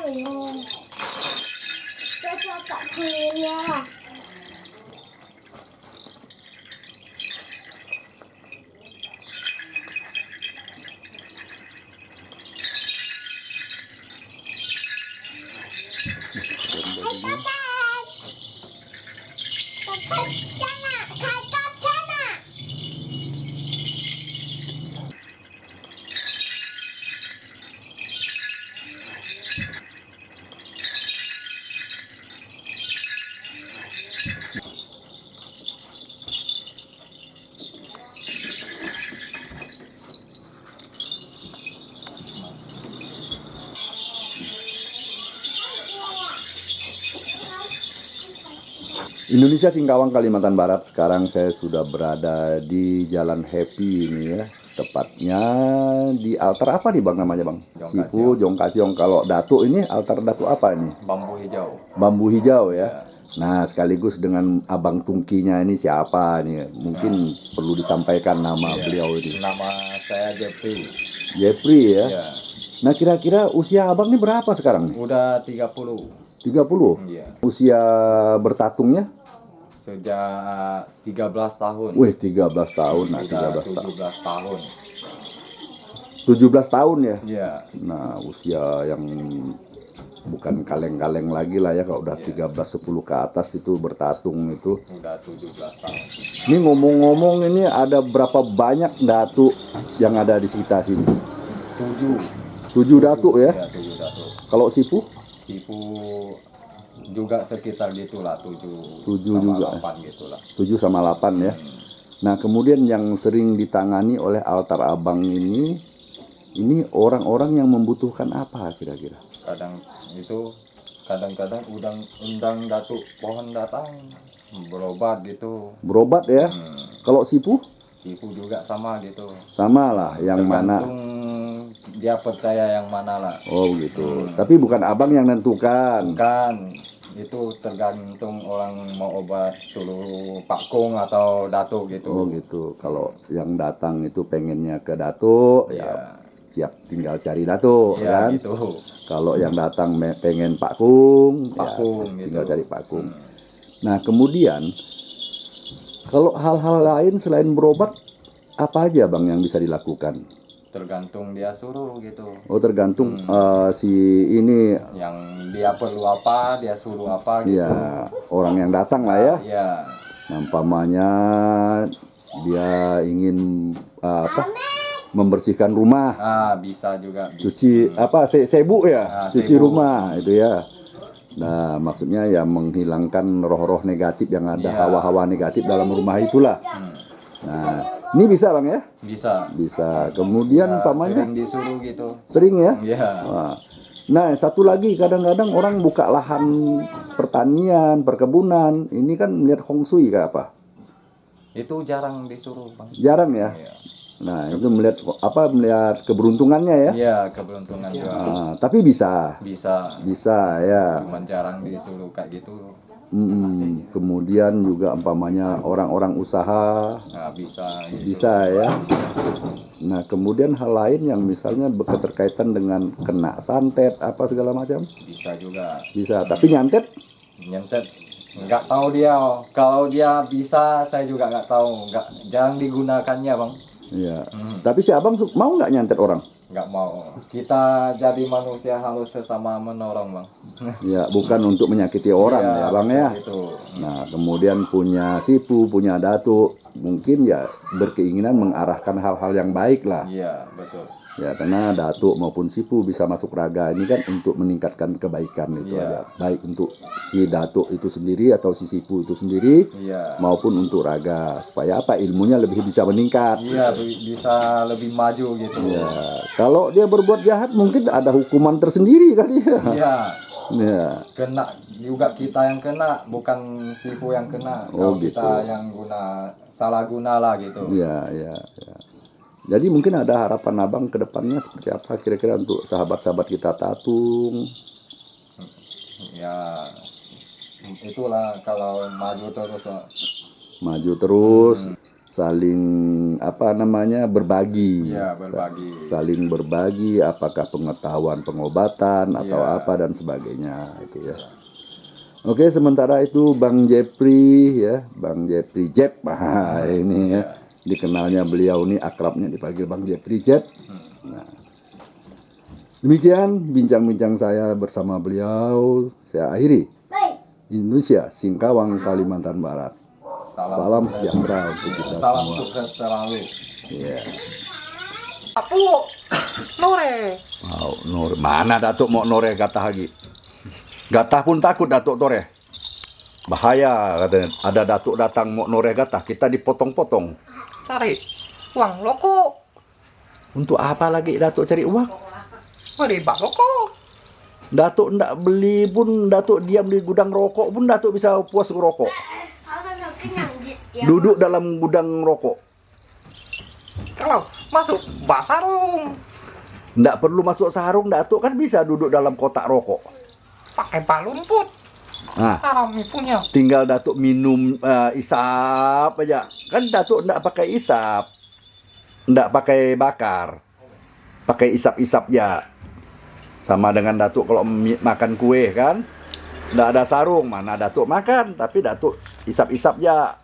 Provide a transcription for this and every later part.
ini. Coba Kak kulinya lah. Hai kakak. Kakak sana, kakak sana. Indonesia Singkawang, Kalimantan Barat. Sekarang saya sudah berada di Jalan Happy ini ya. Tepatnya di altar apa nih Bang namanya Bang? Sipu, Jongkasiong. Kalau Datuk ini altar Datuk apa ini? Bambu hijau. Bambu hijau ya. Nah, sekaligus dengan Abang Tungkinya ini siapa nih? Mungkin perlu disampaikan nama beliau ini. Nama saya Jeffrey. Jeffrey ya. Ya. Nah, kira-kira usia Abang ini berapa sekarang nih? Udah 30. 30? Iya. Usia bertatungnya? Sejak 13 tahun. Wih, 13 tahun. Nah, Udah 13 tahun. 17 tahun. 17 tahun ya? Iya. Nah, usia yang bukan kaleng-kaleng lagi lah ya. Kalau udah 13-10 ke atas itu bertatung itu. Udah 17 tahun. Ini ngomong-ngomong, ini ada berapa banyak datuk yang ada di sekitar sini? 7 datuk ya? Ya, 7 datuk. Kalau Sipu? Sipu juga sekitar gitulah 7 7 sama juga. 8 gitulah. 7 sama 8 ya. Nah, kemudian yang sering ditangani oleh altar Abang ini orang-orang yang membutuhkan apa kira-kira? Kadang-kadang undang datuk pohon datang berobat gitu. Berobat ya? Kalau Sipu? Sipu juga sama gitu. Sama lah, yang mana? Tergantung dia percaya yang mana lah. Oh gitu. Tapi bukan Abang yang nentukan. Kan itu tergantung orang mau obat suruh Pak Kong atau Datuk gitu. Oh gitu. Kalau yang datang itu pengennya ke Datuk, ya siap tinggal cari Datuk Ya, kan. gitu. Kalau yang datang pengen Pak Kung, Pak Kung, tinggal gitu. cari Pak Kung. Nah kemudian kalau hal-hal lain selain berobat, apa aja Bang yang bisa dilakukan? Tergantung dia suruh gitu. Oh tergantung si ini Yang dia perlu apa, dia suruh apa gitu. ya orang yang datang lah ya. Iya. Nampaknya dia ingin membersihkan rumah, Bisa juga. cuci sebu ya, cuci sebu. rumah itu ya. Nah maksudnya ya menghilangkan roh-roh negatif yang ada, hawa-hawa negatif dalam rumah itulah. Nah ini bisa Bang ya? Bisa. Kemudian pamannya Sering disuruh gitu. sering ya? Iya. Nah satu lagi, kadang-kadang orang buka lahan pertanian, perkebunan, ini kan melihat Hong Shui kayak apa? Itu jarang disuruh, Bang. Jarang ya? Iya. Nah itu melihat keberuntungannya ya? Iya, keberuntungan juga. Tapi bisa ya. Cuman jarang disuruh kayak gitu. Kemudian juga umpamanya orang-orang usaha Bisa gitu. bisa ya. Nah kemudian hal lain yang misalnya berketerkaitan dengan kena santet apa segala macam Bisa juga. bisa. Tapi nyantet Nyentet nggak tahu dia. Kalau dia bisa, saya juga nggak tahu. Jarang digunakannya, Bang. ya. Tapi si Abang mau nggak nyantet orang? Nggak mau. Kita jadi manusia harus sesama menolong, Bang. Ya bukan untuk menyakiti orang Iya, ya Bang ya. gitu. Nah kemudian punya Sipu, punya Datuk, mungkin ya berkeinginan mengarahkan hal-hal yang baik lah. Iya, betul. Ya karena Datuk maupun Sipu bisa masuk raga ini kan untuk meningkatkan kebaikan itu aja. Baik untuk si Datuk itu sendiri atau si Sipu itu sendiri maupun untuk raga, supaya apa, ilmunya lebih bisa meningkat. Iya, bisa lebih maju gitu. Ya kalau dia berbuat jahat mungkin ada hukuman tersendiri kali ya. Iya. Ya. Kena juga kita yang kena, bukan Sipu yang kena. Oh, Kalau gitu. kita yang salah guna lah gitu. Ya. Jadi mungkin ada harapan Abang ke depannya seperti apa kira-kira untuk sahabat-sahabat kita tatung? Ya, itulah kalau maju terus. Maju terus. saling apa namanya berbagi. Iya, berbagi. Saling berbagi apakah pengetahuan pengobatan atau Iya. apa dan sebagainya itu ya. Oke, sementara itu Bang Jepri ya, Bang Jepri Jep. Nah, ini ya dikenalnya beliau nih akrabnya dipanggil Bang Jepri Jep. Nah, demikian bincang-bincang saya bersama beliau. Saya akhiri. Baik. Indonesia, Singkawang, Kalimantan Barat. Salam sejahtera untuk kita Salam semua. sukses selalu. Iya. Apu, Nore. Mau Nur mana Datuk mau Nore gatah lagi? Gatah pun takut Datuk Tore. Bahaya katanya. Ada Datuk datang mau Nore gatah, kita dipotong-potong. Cari uang loko. Untuk apa lagi Datuk cari uang? Beri bak loko. Datuk ndak beli pun, Datuk diam di gudang rokok pun Datuk bisa puas ngerokok. Duduk dalam gudang rokok. Kalau masuk bak sarung, Ndak perlu masuk sarung, Datuk kan bisa duduk dalam kotak rokok. pakai bak lumpur. Nah, Harami punya. tinggal Datuk minum isap aja. Kan Datuk ndak pakai isap. Ndak pakai bakar. Pakai isap-isap ya. Sama dengan Datuk kalau makan kue kan. Ndak ada sarung, mana Datuk makan, tapi Datuk isap-isap ya.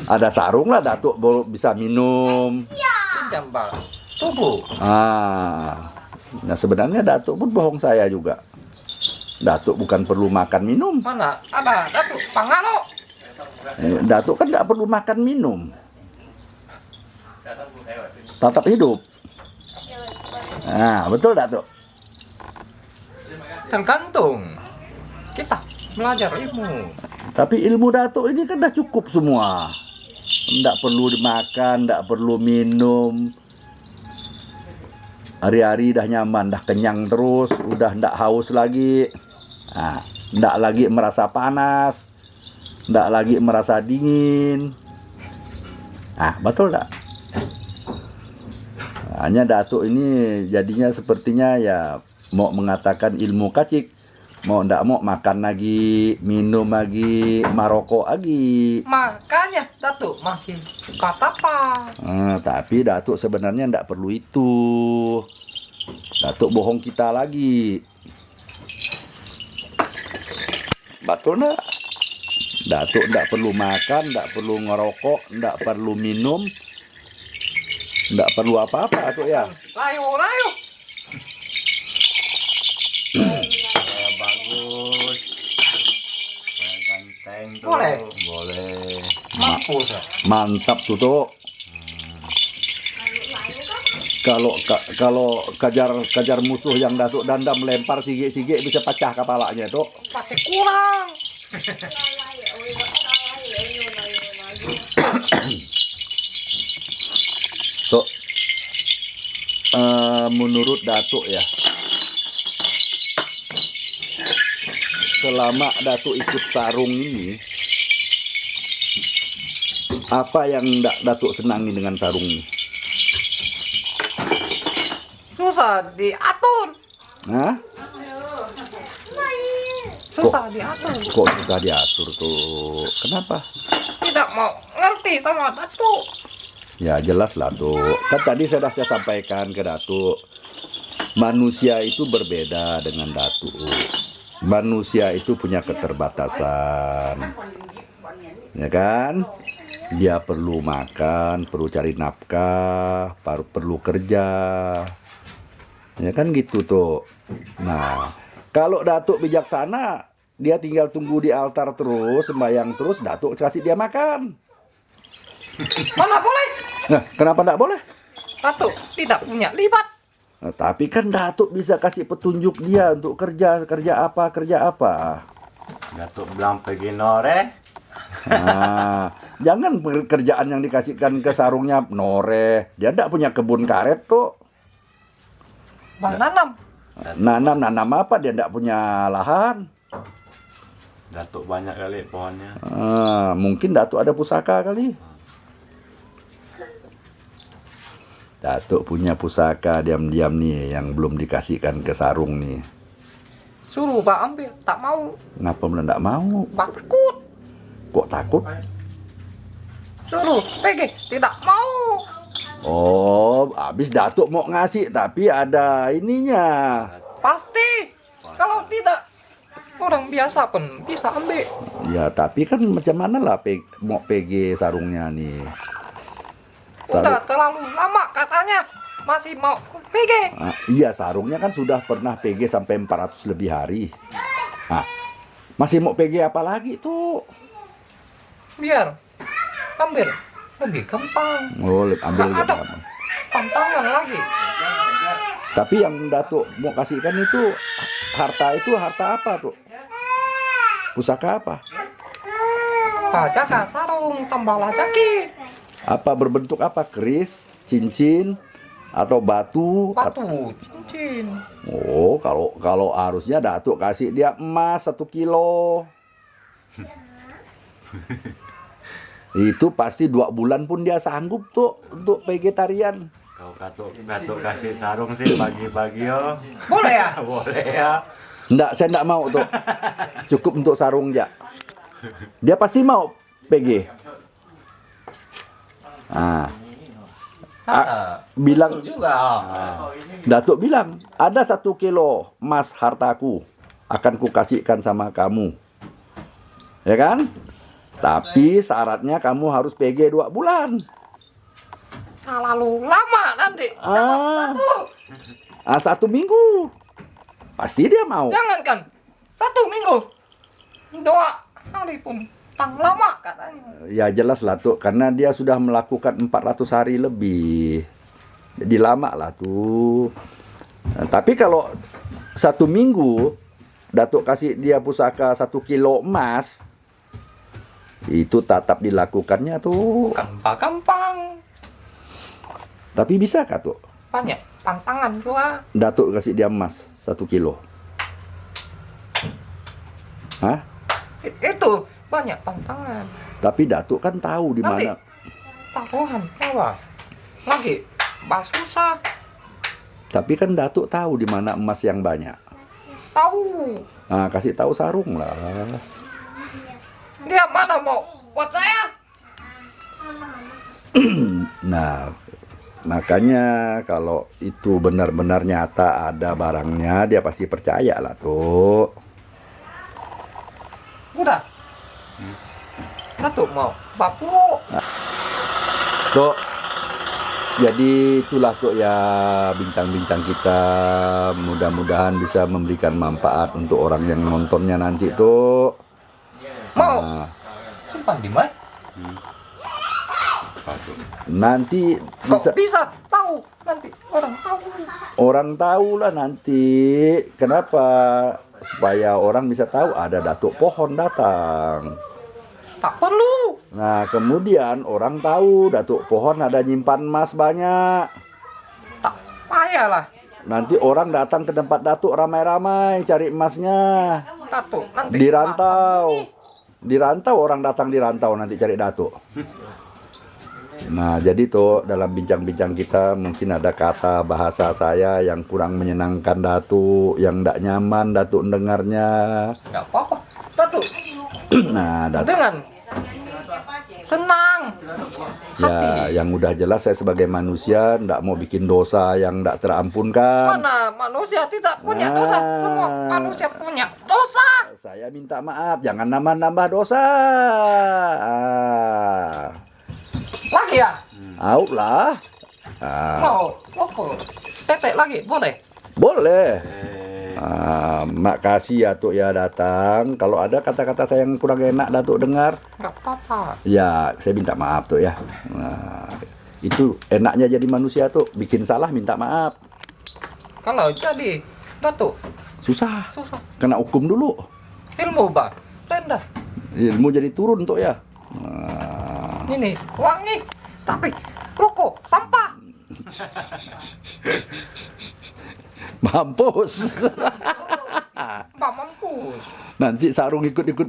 Ada sarung lah Datuk baru bisa minum. Pinjam bak tubuh. Nah sebenarnya Datuk pun bohong saya juga. Datuk bukan perlu makan minum. Mana ada Datuk Pangalo. Datuk kan tidak perlu makan minum. Tetap hidup. Nah betul Datuk. Tergantung kita belajar ilmu. Tapi ilmu Datuk ini kan dah cukup semua. Tidak perlu dimakan, tidak perlu minum. Hari-hari dah nyaman, dah kenyang terus, udah tidak haus lagi. Nah, tidak lagi merasa panas, tidak lagi merasa dingin. Ah, betul tak? Hanya Datuk ini jadinya sepertinya ya mau mengatakan ilmu kacik. Mau ndak mau makan lagi, minum lagi, marokok lagi. Makanya Datuk masih kata apa? Tapi Datuk sebenarnya ndak perlu itu. Datuk bohong kita lagi. Betul ndak? Datuk ndak perlu makan, ndak perlu ngerokok, ndak perlu minum, ndak perlu apa-apa Datuk ya. Layu. Bagus. Saya ganteng tuh. Boleh. Boleh. Mampu saya. Mantap tuh Tuk. Kalau kejar musuh yang Datuk Danda melempar sigik-sigik bisa pecah kepalanya Tuk. Masih kurang. Tuk, menurut Datuk ya, selama Datuk ikut sarung ini, apa yang Datuk senangi dengan sarung ini? Susah diatur. Hah? Susah diatur. Kok susah diatur tuh? Kenapa? Tidak mau ngerti sama Datuk. Ya jelas lah tuh. Kan tadi saya sampaikan ke Datuk. Manusia itu berbeda dengan Datuk. Manusia itu punya keterbatasan. Ya kan? Dia perlu makan, perlu cari nafkah, perlu kerja. Ya kan gitu tuh. Nah, kalau Datuk bijaksana, dia tinggal tunggu di altar terus, sembahyang terus, Datuk kasih dia makan. Mana boleh? Nah, kenapa enggak boleh? Datuk tidak punya libat. Nah, tapi kan Datuk bisa kasih petunjuk dia untuk kerja apa. Datuk bilang pergi Nore. Nah, jangan pekerjaan yang dikasihkan ke sarungnya Nore. Dia enggak punya kebun karet tuh. Nanam. Nanam apa? Dia enggak punya lahan. Datuk banyak kali pohonnya. Mungkin Datuk ada pusaka kali. Datuk punya pusaka diam-diam nih yang belum dikasihkan ke sarung nih. Suruh Pak ambil, tak mau. Kenapa enggak mau? Pak takut. Kok takut? suruh PG tidak mau. Oh, habis Datuk mau ngasih tapi ada ininya. Pasti. Kalau tidak, orang biasa pun bisa ambil. Ya, tapi kan macam mana lah mau PG sarungnya nih. Udah terlalu lama katanya. Masih mau PG. Ah, iya, sarungnya kan sudah pernah PG sampai 400 lebih hari. Ah, masih mau PG apa lagi tuh? Biar ambil lebih gampang. Oh, ambil Nggak ada gampang. tantangan lagi. Tapi yang Datuk mau kasihkan itu harta apa tuh? Pusaka apa? Pajaka sarung tambah lajaki. Apa berbentuk apa? Keris, cincin, atau batu? Batu, cincin. Oh, kalau harusnya Datuk kasih dia emas 1 kilo. Itu pasti 2 bulan pun dia sanggup tuh untuk vegetarian. Kau Datuk kasih sarung sih bagi-bagi yo. Boleh ya? Boleh ya. Enggak, saya enggak mau tuh. Cukup untuk sarung aja. Dia pasti mau PG. Nah, bilang Betul juga. Datuk bilang, ada 1 kilo emas hartaku akan kukasihkan sama kamu. Ya kan? Tapi syaratnya kamu harus PG 2 bulan. Terlalu lama nanti. Ah, 1 minggu. Pasti dia mau. Jangankan 1 minggu. 2 hari pun tang lama katanya. Ya jelas lah tuh, karena dia sudah melakukan 400 hari lebih. Jadi lama lah tuh. Nah, tapi kalau 1 minggu Datuk kasih dia pusaka 1 kilo emas, itu tetap dilakukannya tuh. Gampang-gampang. Tapi bisa kah tuh? Banyak tantangan juga. Datuk kasih dia emas 1 kilo. Hah? Itu banyak tantangan. Tapi Datuk kan tahu di Nanti mana. taruhan hewan. Lagi susah. Tapi kan Datuk tahu di mana emas yang banyak. Tahu. Nah, kasih tahu sarung lah. Dia mana mau buat saya? Nah, makanya kalau itu benar-benar nyata ada barangnya, dia pasti percaya lah tuh. Udah. Datuk mau bapu. Tuh, jadi itulah tuh ya bincang-bincang kita. Mudah-mudahan bisa memberikan manfaat untuk orang yang nontonnya nanti tuh. Mau Nah, simpan di mana? nanti Kok bisa tahu nanti orang tahu. orang tahu lah nanti. Kenapa? Supaya orang bisa tahu ada datuk pohon datang. Tak perlu. Nah, kemudian orang tahu datuk pohon ada nyimpan emas banyak. Tak payah lah. Nanti orang datang ke tempat datuk ramai-ramai cari emasnya. Datuk nanti Di rantau orang datang di rantau nanti cari datuk. Nah, jadi tuh dalam bincang-bincang kita mungkin ada kata bahasa saya yang kurang menyenangkan datuk, yang tidak nyaman datuk mendengarnya. nggak apa-apa. Datuk Nah, datuk. dengan senang. Ya, yang udah jelas saya sebagai manusia ndak mau bikin dosa yang ndak terampunkan. Mana manusia tidak punya dosa? Semua manusia punya dosa. Saya minta maaf, jangan nambah-nambah dosa. Lagi ya? Out lah. Ah, Mau pokok setek lagi boleh? boleh. Makasih ya Tuk ya datang. Kalau ada kata-kata saya yang kurang enak Datuk dengar, Nggak apa-apa. ya saya minta maaf Tuk ya. Nah, itu enaknya jadi manusia tuh, bikin salah minta maaf. Kalau jadi Datuk Susah, susah. kena hukum dulu. Ilmu bang rendah. Ilmu jadi turun Tuk ya. Nah, Ini wangi tapi rokok sampah. mampus. Mbak mampus. Nanti sarung ikut-ikut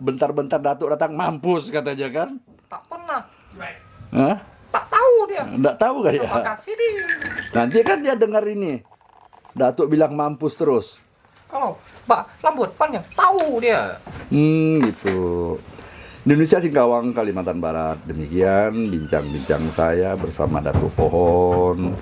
bentar-bentar Datuk datang mampus katanya kan. Tak pernah. Hah? Tak tahu dia. Nggak tahu kan ya? Terima kasih dia. Nanti kan dia dengar ini. Datuk bilang mampus terus. Kalau Mbak rambut panjang tahu dia. Gitu. Indonesia Singkawang, Kalimantan Barat. Demikian bincang-bincang saya bersama Datuk Pohon.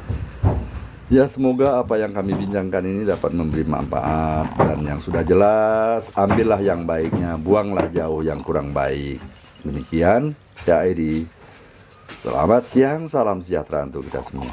Ya, semoga apa yang kami bincangkan ini dapat memberi manfaat. Dan yang sudah jelas, ambillah yang baiknya, buanglah jauh yang kurang baik. Demikian, saya Edi. Selamat siang, salam sejahtera untuk kita semua.